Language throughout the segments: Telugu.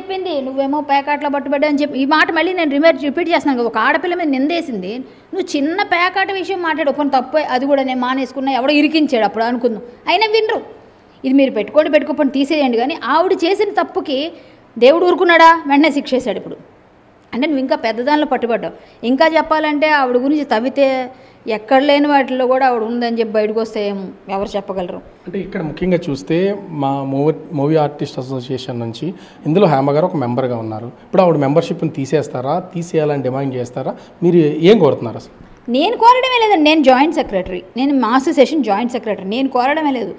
చెప్పింది, నువ్వేమో పేకాట్లో పట్టుబడ్డా అని చెప్పి. ఈ మాట మళ్ళీ నేను రిపీట్ చేస్తున్నాను. ఒక ఆడపిల్ల మీద నిందేసింది, నువ్వు చిన్న పేకాట విషయం మాట్లాడు, కొన్ని తప్పే, అది కూడా నేను మానేసుకున్నా, ఎవడో ఇరికించాడు అప్పుడు అనుకుందాం, అయినా వినరు. ఇది మీరు పెట్టుకోకపోతే తీసేయండి. కానీ ఆవిడ చేసిన తప్పుకి దేవుడు ఊరుకున్నాడా? వెంటనే శిక్ష వేశాడు. ఇప్పుడు అంటే నువ్వు ఇంకా పెద్దదానిలో పట్టుబడ్డావు. ఇంకా చెప్పాలంటే ఆవిడ గురించి తవ్వితే ఎక్కడ లేని వాటిల్లో కూడా ఆవిడ ఉందని చెప్పి బయటకు వస్తే ఎవరు చెప్పగలరు? అంటే ఇక్కడ ముఖ్యంగా చూస్తే మా మూవీ ఆర్టిస్ట్ అసోసియేషన్ నుంచి ఇందులో హేమ గారు ఒక మెంబర్గా ఉన్నారు. ఇప్పుడు ఆవిడ మెంబర్షిప్ని తీసేయాలని డిమాండ్ చేస్తారా? మీరు ఏం కోరుతున్నారు అసలు? నేను కోరడమే లేదండి. నేను జాయింట్ సెక్రటరీ, నేను మా అసోసియేషన్ జాయింట్ సెక్రటరీ. నేను కోరడమే లేదు.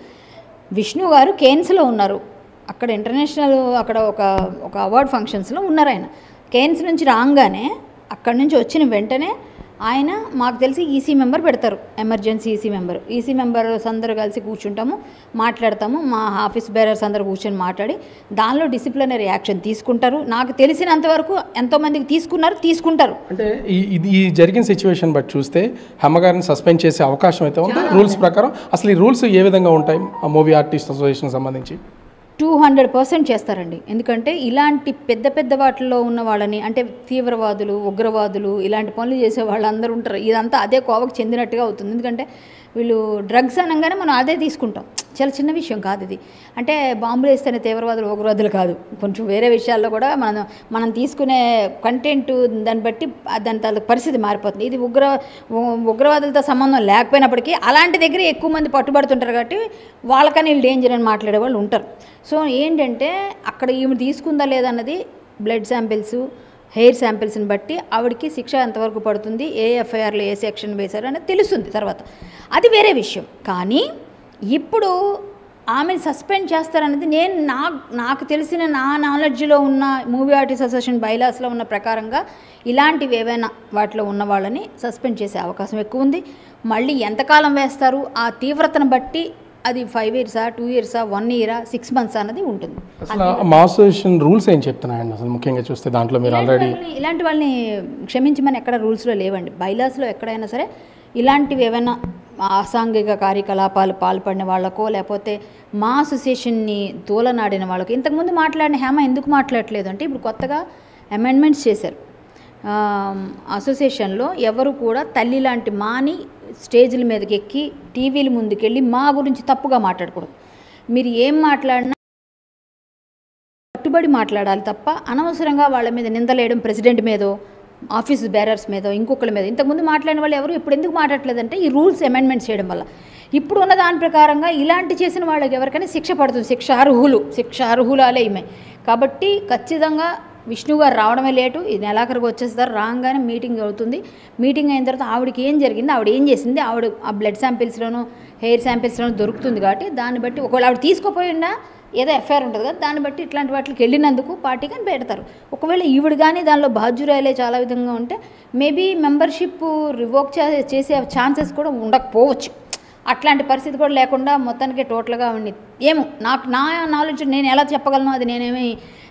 విష్ణు గారు కేన్స్లో ఉన్నారు, అక్కడ ఇంటర్నేషనల్ అక్కడ ఒక అవార్డ్ ఫంక్షన్స్లో ఉన్నారు. ఆయన కేన్స్ నుంచి రాగానే అక్కడి నుంచి వచ్చిన వెంటనే ఆయన మాకు తెలిసి ఈసీ మెంబర్ పెడతారు, ఎమర్జెన్సీ ఈసీ మెంబర్స్ అందరూ కలిసి కూర్చుంటాము, మాట్లాడతాము. మా ఆఫీస్ బేరర్స్ అందరూ కూర్చొని మాట్లాడి దానిలో డిసిప్లినరీ యాక్షన్ తీసుకుంటారు. నాకు తెలిసినంతవరకు ఎంతోమందికి తీసుకుంటారు. అంటే ఈ జరిగిన సిచ్యువేషన్ బట్టి చూస్తే హేమగారిని సస్పెండ్ చేసే అవకాశం అయితే ఉంది రూల్స్ ప్రకారం. అసలు ఈ రూల్స్ ఏ విధంగా ఉంటాయి ఆ మూవీ ఆర్టిస్ట్ అసోసియేషన్ సంబంధించి? 200% చేస్తారండి. ఎందుకంటే ఇలాంటి పెద్ద వాటిల్లో ఉన్న వాళ్ళని, అంటే తీవ్రవాదులు, ఉగ్రవాదులు, ఇలాంటి పనులు చేసే వాళ్ళందరూ ఉంటారు. ఇదంతా అదే కోవకు చెందినట్టుగా అవుతుంది. ఎందుకంటే వీళ్ళు డ్రగ్స్ అనగానే మనం అదే తీసుకుంటాం. చాలా చిన్న విషయం కాదు ఇది. అంటే బాంబులు వేస్తేనే తీవ్రవాదులు, ఉగ్రవాదులు కాదు. కొంచెం వేరే విషయాల్లో కూడా మనం తీసుకునే కంటెంట్ దాన్ని బట్టి దాని పరిస్థితి మారిపోతుంది. ఇది ఉగ్రవాదులతో సంబంధం లేకపోయినప్పటికీ అలాంటి దగ్గర ఎక్కువ మంది పట్టుబడుతుంటారు కాబట్టి వాళ్ళకని వీళ్ళు డేంజర్ అని మాట్లాడే వాళ్ళు ఉంటారు. సో ఏంటంటే అక్కడ ఈమె తీసుకుందా లేదన్నది బ్లడ్ శాంపిల్స్, హెయిర్ శాంపిల్స్ని బట్టి ఆవిడకి శిక్ష ఎంతవరకు పడుతుంది, ఏ ఎఫ్ఐఆర్లో ఏ సెక్షన్ వేశారు అనేది తెలుస్తుంది తర్వాత. అది వేరే విషయం. కానీ ఇప్పుడు ఆమెను సస్పెండ్ చేస్తారనేది నాకు తెలిసిన నా నాలెడ్జ్లో ఉన్న మూవీ ఆర్టిస్ట్ అసోసియేషన్ బైలాస్లో ఉన్న ప్రకారంగా ఇలాంటివి ఏవైనా వాటిలో ఉన్న వాళ్ళని సస్పెండ్ చేసే అవకాశం ఎక్కువ ఉంది. మళ్ళీ ఎంతకాలం వేస్తారు ఆ తీవ్రతను బట్టి అది 5 years, 2 years, 1 year, 6 months అన్నది ఉంటుంది. అసలు మా అసోసియేషన్ రూల్స్ ఏం చెప్తున్నాయండి అసలు ముఖ్యంగా చూస్తే? దాంట్లో మీరు ఆల్రెడీ ఇలాంటి వాళ్ళని క్షమించమని ఎక్కడ రూల్స్లో లేవండి. బైలాస్లో ఎక్కడైనా సరే ఇలాంటివి ఏమైనా అసాంఘిక కార్యకలాపాలు పాల్పడిన వాళ్ళకో లేకపోతే మా అసోసియేషన్ని తోలనాడిన వాళ్ళకి, ఇంతకుముందు మాట్లాడిన హేమ ఎందుకు మాట్లాడలేదు అంటే ఇప్పుడు కొత్తగా అమెండ్మెంట్స్ చేశారు. అసోసియేషన్లో ఎవరు కూడా తల్లి లాంటి మాని స్టేజ్ల మీదకి ఎక్కి టీవీల ముందుకెళ్ళి మా గురించి తప్పుగా మాట్లాడకూడదు. మీరు ఏం మాట్లాడినా కట్టుబడి మాట్లాడాలి తప్ప అనవసరంగా వాళ్ళ మీద నిందలేయడం, ప్రెసిడెంట్ మీదో ఆఫీస్ బేరర్స్ మీదో ఇంకొకరి మీద. ఇంతకుముందు మాట్లాడిన వాళ్ళు ఎవరు ఇప్పుడు ఎందుకు మాట్లాడలేదంటే ఈ రూల్స్ అమెండ్మెంట్స్ చేయడం వల్ల. ఇప్పుడు ఉన్న దాని ప్రకారంగా ఇలాంటి చేసిన వాళ్ళకి ఎవరికైనా శిక్ష పడుతుంది. శిక్ష అర్హులాలే ఈమె. కాబట్టి ఖచ్చితంగా విష్ణు గారు రావడమే లేటు, ఈ నెలాఖరికి వచ్చేస్తారు. రాగానే మీటింగ్ అవుతుంది. మీటింగ్ అయిన తర్వాత ఆవిడకి ఏం జరిగింది, ఆవిడ ఏం చేసింది, ఆవిడ ఆ బ్లడ్ శాంపిల్స్లోనూ హెయిర్ శాంపిల్స్లోనూ దొరుకుతుంది. కాబట్టి దాన్ని బట్టి ఒకవేళ ఆవిడ తీసుకోపోయినా ఏదో ఎఫ్ఐఆర్ ఉంటుంది కదా, దాన్ని బట్టి ఇట్లాంటి వాటికి వెళ్ళినందుకు పార్టీ కానీ పెడతారు. ఒకవేళ ఈవిడ కానీ దానిలో బాధ్యురాలే చాలా విధంగా ఉంటే మేబీ మెంబర్షిప్ రివోక్ చేసే ఛాన్సెస్ కూడా ఉండకపోవచ్చు. అట్లాంటి పరిస్థితి కూడా లేకుండా మొత్తానికి టోటల్గా ఏమో నా నాలెడ్జ్ నేను ఎలా చెప్పగలను, అది నేనేమి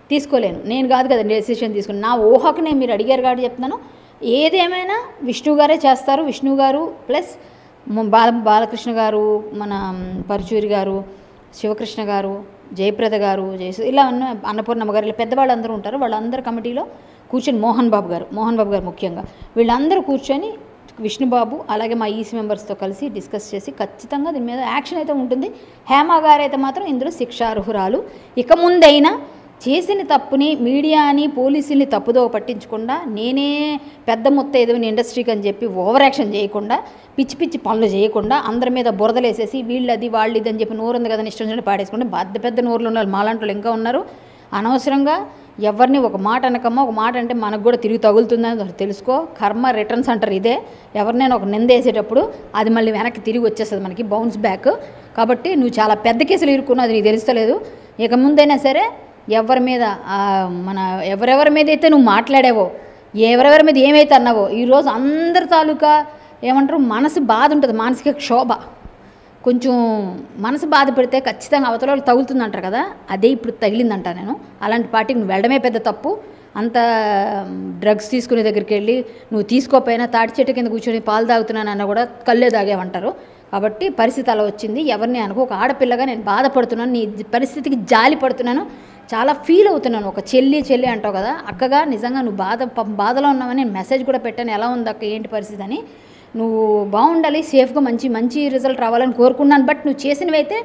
తీసుకోలేను. నేను కాదు కదా డెసిషన్ తీసుకుని, నా ఊహకు నేను మీరు అడిగారు కాబట్టి చెప్తున్నాను. ఏదేమైనా విష్ణు గారే చేస్తారు. విష్ణు గారు ప్లస్ బాలకృష్ణ గారు, మన పరుచూరి గారు, శివకృష్ణ గారు, జయప్రద గారు, ఇలా ఉన్న అన్నపూర్ణమ్మ గారు, ఇలా పెద్దవాళ్ళందరూ ఉంటారు. వాళ్ళందరూ కమిటీలో కూర్చొని మోహన్ బాబు గారు ముఖ్యంగా వీళ్ళందరూ కూర్చొని విష్ణుబాబు అలాగే మా ఈసీ మెంబర్స్తో కలిసి డిస్కస్ చేసి ఖచ్చితంగా దీని మీద యాక్షన్ అయితే ఉంటుంది. హేమ గారు అయితే మాత్రం ఇందులో శిక్షార్హురాలు. ఇక ముందైనా చేసిన తప్పుని మీడియాని పోలీసుల్ని తప్పుదో పట్టించకుండా నేనే పెద్ద మొత్తం ఏదో ఇండస్ట్రీకి అని చెప్పి ఓవర్ యాక్షన్ చేయకుండా పిచ్చి పనులు చేయకుండా అందరి మీద బురదలేసేసి వీళ్ళది వాళ్ళది అని చెప్పి నోరు ఉంది కదా ఇష్టం పాడేసుకుంటే పెద్ద నోరులు ఉన్నారు. మాలాంటి వాళ్ళు ఇంకా ఉన్నారు. అనవసరంగా ఎవరిని ఒక మాట అనకమ్మా, ఒక మాట అంటే మనకు కూడా తిరిగి తగులుతుందని తెలుసుకో. కర్మ రిటర్న్స్ అంటారు. ఇదే ఎవరినైనా ఒక నింద వేసేటప్పుడు అది మళ్ళీ వెనక్కి తిరిగి వచ్చేస్తుంది మనకి, బౌన్స్ బ్యాక్. కాబట్టి నువ్వు చాలా పెద్ద కేసులు ఇరుక్కున్నావు, అది నీకు తెలుస్తలేదు. ఇక ముందైనా సరే ఎవరి మీద ఎవరెవరి మీద అయితే నువ్వు మాట్లాడావో, ఎవరెవరి మీద ఏమైతే అన్నావో, ఈరోజు అందరి తాలూకా ఏమంటారు మనసు బాధ ఉంటుంది, మానసిక క్షోభ. కొంచెం మనసు బాధ పెడితే ఖచ్చితంగా అవతల వాళ్ళు తగులుతుందంటారు కదా, అదే ఇప్పుడు తగిలిందంట. నేను అలాంటి పార్టీకి నువ్వు వెళ్ళడమే పెద్ద తప్పు. అంత డ్రగ్స్ తీసుకునే దగ్గరికి వెళ్ళి నువ్వు తీసుకోపోయినా తాటి చెట్టు కింద కూర్చొని పాలు తాగుతున్నానన్నా కూడా కళ్ళే తాగేవంటారు. కాబట్టి పరిస్థితి అలా వచ్చింది. ఎవరిని అనుకో, ఒక ఆడపిల్లగా నేను బాధపడుతున్నాను, నీ పరిస్థితికి జాలి పడుతున్నాను. చాలా ఫీల్ అవుతున్నాను. ఒక చెల్లి అంటావు కదా, అక్కగా నిజంగా నువ్వు బాధలో ఉన్నావని నేను మెసేజ్ కూడా పెట్టాను, ఎలా ఉంది అక్క ఏంటి పరిస్థితి అని. నువ్వు బాగుండాలి, సేఫ్గా మంచి రిజల్ట్ రావాలని కోరుకున్నాను. బట్ నువ్వు చేసినవైతే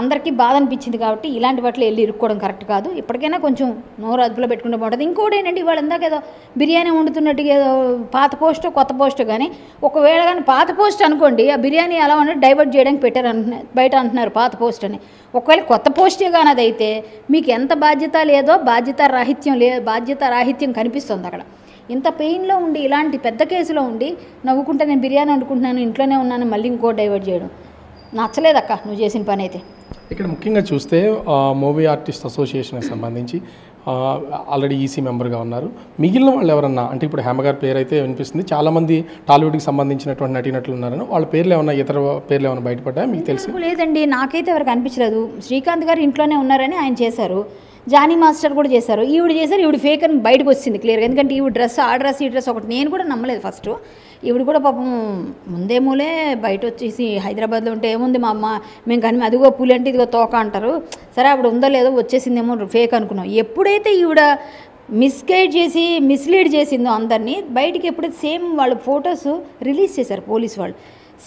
అందరికీ బాధ అనిపించింది కాబట్టి ఇలాంటి వాటిలో వెళ్ళి ఇరుక్కోవడం కరెక్ట్ కాదు. ఇప్పటికైనా కొంచెం నోరు అదుపులో పెట్టుకుంటే బాగుంటుంది. ఇంకోటి ఏంటంటే ఇవాళ ఇందాక ఏదో బిర్యానీ వండుతున్నట్టుగా ఏదో పాత పోస్టో కొత్త పోస్టో కానీ, ఒకవేళ కానీ పాత పోస్ట్ అనుకోండి, ఆ బిర్యానీ ఎలా ఉన్నట్టు డైవర్ట్ చేయడానికి పెట్టారు బయట అంటున్నారు పాత పోస్ట్ అని. ఒకవేళ కొత్త పోస్టే కానీ అదైతే మీకు ఎంత బాధ్యత లేదో బాధ్యత రాహిత్యం కనిపిస్తుంది అక్కడ. ఇంత పెయిన్లో ఉండి ఇలాంటి పెద్ద కేసులో ఉండి నవ్వుకుంటే నేను బిర్యానీ వండుకుంటున్నాను ఇంట్లోనే ఉన్నాను మళ్ళీ ఇంకో డైవర్ట్ చేయడం నచ్చలేదక్క నువ్వు చేసిన పని అయితే. ఇక్కడ ముఖ్యంగా చూస్తే మూవీ ఆర్టిస్ట్ అసోసియేషన్కి సంబంధించి ఆల్రెడీ ఈసీ మెంబర్గా ఉన్నారు. మిగిలిన వాళ్ళు ఎవరన్నా అంటే ఇప్పుడు హేమ గారి పేరు అయితే వినిపిస్తుంది, చాలామంది టాలీవుడ్కి సంబంధించినటువంటి నటీనటులు ఉన్నారని, వాళ్ళ పేర్లు ఏమన్నా ఇతర పేర్లు ఏమైనా బయటపడ్డాయా మీకు తెలిసి? లేదండి, నాకైతే ఎవరికి అనిపించలేదు. శ్రీకాంత్ గారు ఇంట్లోనే ఉన్నారని ఆయన చేశారు, జానీ మాస్టర్ కూడా చేశారు, ఈవిడ చేశారు. ఈవిడ ఫేక్ అని బయటకు వచ్చింది క్లియర్గా. ఎందుకంటే ఈవిడ డ్రెస్ ఈ డ్రెస్ ఒకటి నేను కూడా నమ్మలేదు ఫస్ట్. ఈవిడ కూడా పాపం ముందేమూలే బయట వచ్చేసి హైదరాబాద్లో ఉంటే ఏముంది మా అమ్మ మేము కానీ అదిగో పూలు అంటే ఇదిగో తోక అంటారు, సరే అప్పుడు ఉందో లేదో వచ్చేసిందేమో ఫేక్ అనుకున్నాం. ఎప్పుడైతే ఈవిడ మిస్లీడ్ చేసిందో అందరినీ, బయటికి ఎప్పుడైతే సేమ్ వాళ్ళు ఫొటోస్ రిలీజ్ చేశారు పోలీసు వాళ్ళు,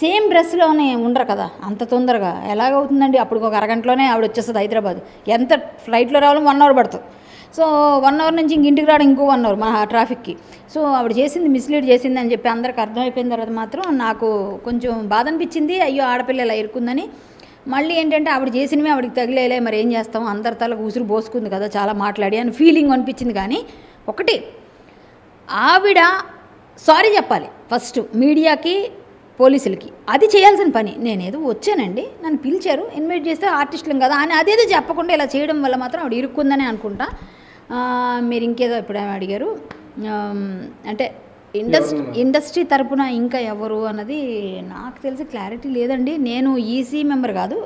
సేమ్ డ్రెస్లోనే ఉండరు కదా అంత తొందరగా ఎలాగవుతుందండి. అప్పుడు ఒక అరగంటలోనే ఆవిడ వచ్చేస్తుంది హైదరాబాద్. ఎంత ఫ్లైట్లో రావాలని 1 అవర్ పడుతుంది. సో 1 అవర్ నుంచి ఇంటికి రావడం ఇంకో 1 అవర్ మన ట్రాఫిక్కి. సో ఆవిడ మిస్లీడ్ చేసింది అని చెప్పి అందరికి అర్థమైపోయిన తర్వాత మాత్రం నాకు కొంచెం బాధ అనిపించింది. అయ్యో ఆడపిల్ల ఇలా ఇరుక్కుందని. మళ్ళీ ఏంటంటే ఆవిడ చేసినవి ఆవిడకి తగిలేలే, మరి ఏం చేస్తాం, అందరి తలకు ఉసురు పోసుకుంది కదా చాలా మాట్లాడి అని ఫీలింగ్ అనిపించింది. కానీ ఒకటి ఆవిడ సారీ చెప్పాలి ఫస్ట్ మీడియాకి పోలీసులకి, అది చేయాల్సిన పని. నేనేదో వచ్చానండి, నన్ను పిలిచారు, ఇన్వైట్ చేస్తే ఆర్టిస్టులం కదా అని అదేదో చెప్పకుండా ఇలా చేయడం వల్ల మాత్రం ఆవిడ ఇరుక్కుందని అనుకుంటా. మీరు ఇంకేదో ఇప్పుడేమో అడిగారు, అంటే ఇండస్ట్రీ తరపున ఇంకా ఎవరు అన్నది నాకు తెలిసి క్లారిటీ లేదండి. నేను ఈసీ మెంబర్ కాదు,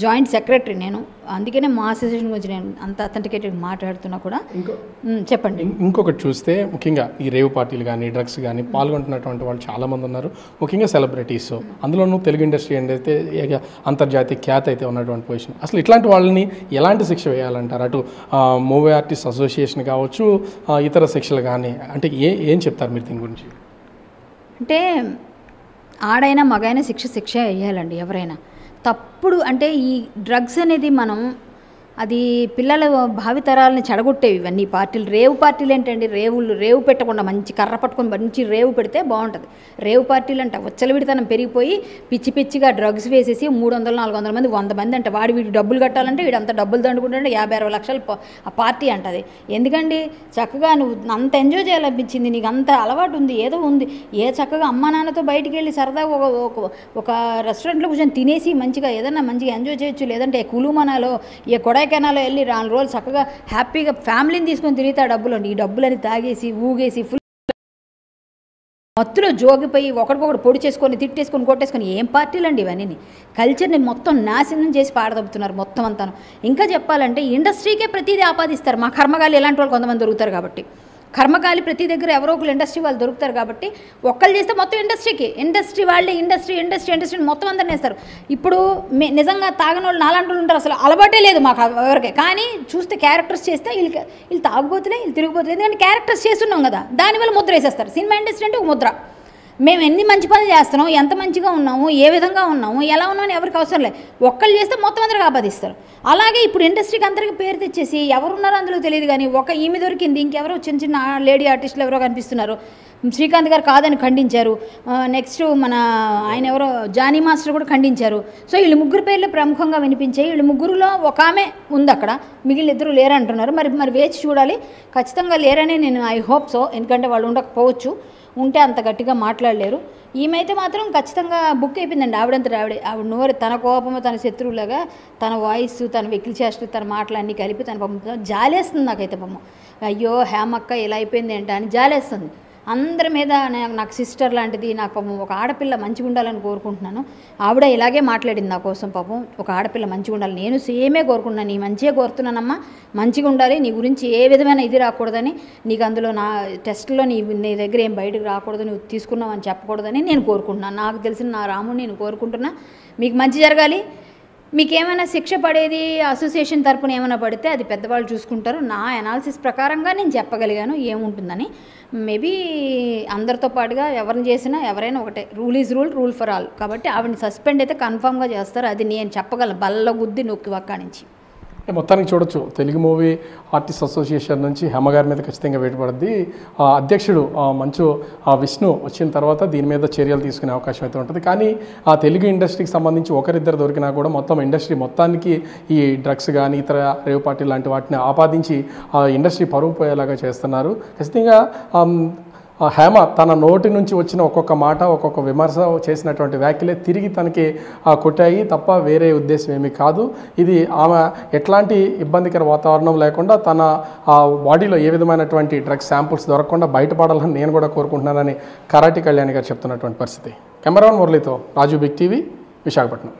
జాయింట్ సెక్రటరీ నేను, అందుకనే మా అసోసియేషన్ గురించి నేను అంత అథెంటికేటెడ్ మాట్లాడుతున్నా కూడా. చెప్పండి. ఇంకొకటి చూస్తే ముఖ్యంగా ఈ రేవ్ పార్టీలు కానీ డ్రగ్స్ కానీ పాల్గొంటున్నటువంటి వాళ్ళు చాలామంది ఉన్నారు, ముఖ్యంగా సెలబ్రిటీస్, అందులోనూ తెలుగు ఇండస్ట్రీ అయితే అంతర్జాతీయ ఖ్యాతి అయితే ఉన్నటువంటి పొజిషన్. అసలు ఇట్లాంటి వాళ్ళని ఎలాంటి శిక్ష వేయాలంటారు? అటు మూవీ ఆర్టిస్ట్ అసోసియేషన్ కావచ్చు, ఇతర శిక్షలు కానీ, అంటే ఏం చెప్తారు మీరు దీని గురించి? అంటే ఆడైనా మగైనా శిక్ష వేయాలండి ఎవరైనా. తప్పుడు అంటే ఈ డ్రగ్స్ అనేది మనం అది పిల్లల భావితరాలని చెడగొట్టేవి ఇవన్నీ పార్టీలు. రేవు పార్టీలు ఏంటండి, రేవు పెట్టకుండా మంచి కర్ర పట్టుకొని మంచి రేవు పెడితే బాగుంటుంది. రేవు పార్టీలు అంటే విడతనం పెరిగిపోయి పిచ్చిగా డ్రగ్స్ వేసేసి 300-400 మంది 100 మంది అంటే వీడు డబ్బులు కట్టాలంటే వీడు అంత డబ్బులు దండుకుంటే 50-60 లక్షలు ఆ పార్టీ అంటది. ఎందుకండి చక్కగా నువ్వు అంత ఎంజాయ్ చేయాలనిపించింది, నీకు అంత అలవాటు ఉంది, ఏదో ఉంది, చక్కగా అమ్మా నాన్నతో బయటికి వెళ్ళి సరదాగా ఒక రెస్టారెంట్లో కూర్చొని తినేసి మంచిగా ఏదన్నా మంచిగా ఎంజాయ్ చేయొచ్చు. లేదంటే కులుమనాలో కొడైకెనాల్లో వెళ్ళి 4 రోజులు చక్కగా హ్యాపీగా ఫ్యామిలీని తీసుకొని తిరిగితే ఆ డబ్బులు ఈ డబ్బులని తాగేసి ఊగేసి ఫుల్ మత్తులో జోగిపోయి ఒకరికొకరు పొడి చేసుకొని తిట్టేసుకొని కొట్టేసుకొని ఏం పార్టీలు అండి ఇవన్నీ. కల్చర్ని మొత్తం నాశనం చేసి పాడదొబ్బుతున్నారు మొత్తం అంతా. ఇంకా చెప్పాలంటే ఇండస్ట్రీకే ప్రతిదీ ఆపాదిస్తారు. మా కర్మగాలి ఎలాంటి వాళ్ళు కొంతమంది దొరుకుతారు కాబట్టి, కర్మకాలి ప్రతి దగ్గర ఎవరో ఒకరు ఇండస్ట్రీ వాళ్ళు దొరుకుతారు కాబట్టి ఒక్కళ్ళు చేస్తే మొత్తం ఇండస్ట్రీ వాళ్ళే ఇండస్ట్రీ మొత్తం అందరినీ వేస్తారు. ఇప్పుడు నిజంగా తాగని వాళ్ళు నాలాంటి వాళ్ళు ఉంటారు, అసలు అలవాటే లేదు మాకు ఎవరికే. కానీ చూస్తే క్యారెక్టర్స్ చేస్తే వీళ్ళు తాగుబోతులే, వీళ్ళు తిరిగిపోతులే, ఎందుకంటే క్యారెక్టర్స్ చేస్తున్నాం కదా, దానివల్ల ముద్ర వేసేస్తారు. సినిమా ఇండస్ట్రీ అంటే ఒక ముద్ర. మేము ఎన్ని మంచి పనులు చేస్తున్నాం, ఎంత మంచిగా ఉన్నాము, ఏ విధంగా ఉన్నాము, ఎలా ఉన్నామని ఎవరికి అవసరం లేదు. ఒక్కళ్ళు చేస్తే మొత్తం అందరికి ఆపాదిస్తారు. అలాగే ఇప్పుడు ఇండస్ట్రీకి అందరికీ పేరు తెచ్చేసి ఎవరున్నారో అందులో తెలియదు. కానీ ఈమె దొరికింది, ఇంకెవరో చిన్న లేడీ ఆర్టిస్టులు ఎవరో కనిపిస్తున్నారు. శ్రీకాంత్ గారు కాదని ఖండించారు. నెక్స్ట్ ఆయన ఎవరో జానీ మాస్టర్ కూడా ఖండించారు. సో వీళ్ళు ముగ్గురు పేర్లు ప్రముఖంగా వినిపించాయి. వీళ్ళు ముగ్గురులో ఒక ఆమె ఉంది అక్కడ, మిగిలిన ఇద్దరు లేరంటున్నారు. మరి వేచి చూడాలి. ఖచ్చితంగా లేరని నేను ఐ హోప్ సో, ఎందుకంటే వాళ్ళు ఉండకపోవచ్చు, ఉంటే అంత గట్టిగా మాట్లాడలేరు. ఈమెయితే మాత్రం ఖచ్చితంగా బుక్ అయిపోయిందండి. ఆవిడ నోరు తన కోపము తన శత్రువులాగా తన వాయిస్ తన వెకిలి చేష్టలు తన మాటలు అన్నీ కలిపి తన పంపుతుంది. జాలేస్తుంది నాకైతే పాపం. అయ్యో హేమక్క ఇలా అయిపోయింది ఏంట అని జాలేస్తుంది. అందరి మీద నాకు సిస్టర్ లాంటిది, నాకు పాపం ఒక ఆడపిల్ల మంచిగా ఉండాలని కోరుకుంటున్నాను. ఆవిడ ఇలాగే మాట్లాడింది నా కోసం. పాపం ఒక ఆడపిల్ల మంచిగా ఉండాలి, నేను సేమే కోరుకుంటున్నాను, నీ మంచిగా కోరుతున్నానమ్మా, మంచిగా ఉండాలి, నీ గురించి ఏ విధమైన ఇది రాకూడదని, నీకు అందులో నా టెస్ట్లో నీ దగ్గర ఏం బయటకు రాకూడదు, నువ్వు తీసుకున్నావు అని చెప్పకూడదని నేను కోరుకుంటున్నాను. నాకు తెలిసిన నా రాముడిని నేను కోరుకుంటున్నా. మీకు మంచి జరగాలి, మీకేమైనా శిక్ష పడేది అసోసియేషన్ తరపున ఏమైనా పడితే అది పెద్దవాళ్ళు చూసుకుంటారు. నా అనాలిసిస్ ప్రకారంగా నేను చెప్పగలిగాను ఏముంటుందని. మేబీ అందరితో పాటుగా ఎవరిని చేసినా ఎవరైనా ఒకటే, rule is rule, rule for all. కాబట్టి ఆవిడని సస్పెండ్ అయితే కన్ఫామ్గా చేస్తారు, అది నేను చెప్పగలను బల్ల గుద్ది నొక్కి ఒక్క నుంచి. మొత్తానికి చూడొచ్చు, తెలుగు మూవీ ఆర్టిస్ట్ అసోసియేషన్ నుంచి హేమ గారి మీద ఖచ్చితంగా వేటుపడుద్ది. అధ్యక్షుడు మంచు విష్ణు వచ్చిన తర్వాత దీని మీద చర్యలు తీసుకునే అవకాశం అయితే ఉంటుంది. కానీ ఆ తెలుగు ఇండస్ట్రీకి సంబంధించి ఒకరిద్దరు దొరికినా కూడా మొత్తం ఇండస్ట్రీ మొత్తానికి ఈ డ్రగ్స్ కానీ ఇతర రేవ్ పార్టీ లాంటి వాటిని ఆపాదించి ఆ ఇండస్ట్రీ పరువు పోయేలాగా చేస్తున్నారు. ఖచ్చితంగా హేమ తన నోటి నుంచి వచ్చిన ఒక్కొక్క మాట, ఒక్కొక్క విమర్శ, చేసినటువంటి వ్యాఖ్యలే తిరిగి తనకి కొట్టాయి తప్ప వేరే ఉద్దేశం ఏమీ కాదు. ఇది ఆమె ఎట్లాంటి ఇబ్బందికర వాతావరణం లేకుండా తన బాడీలో ఏ విధమైనటువంటి డ్రగ్స్ శాంపుల్స్ దొరకకుండా బయటపడాలని నేను కూడా కోరుకుంటున్నానని కరాటి కళ్యాణి గారు చెప్తున్నటువంటి పరిస్థితి. కెమెరామెన్ మురళితో రాజు, బిగ్ టీవీ, విశాఖపట్నం.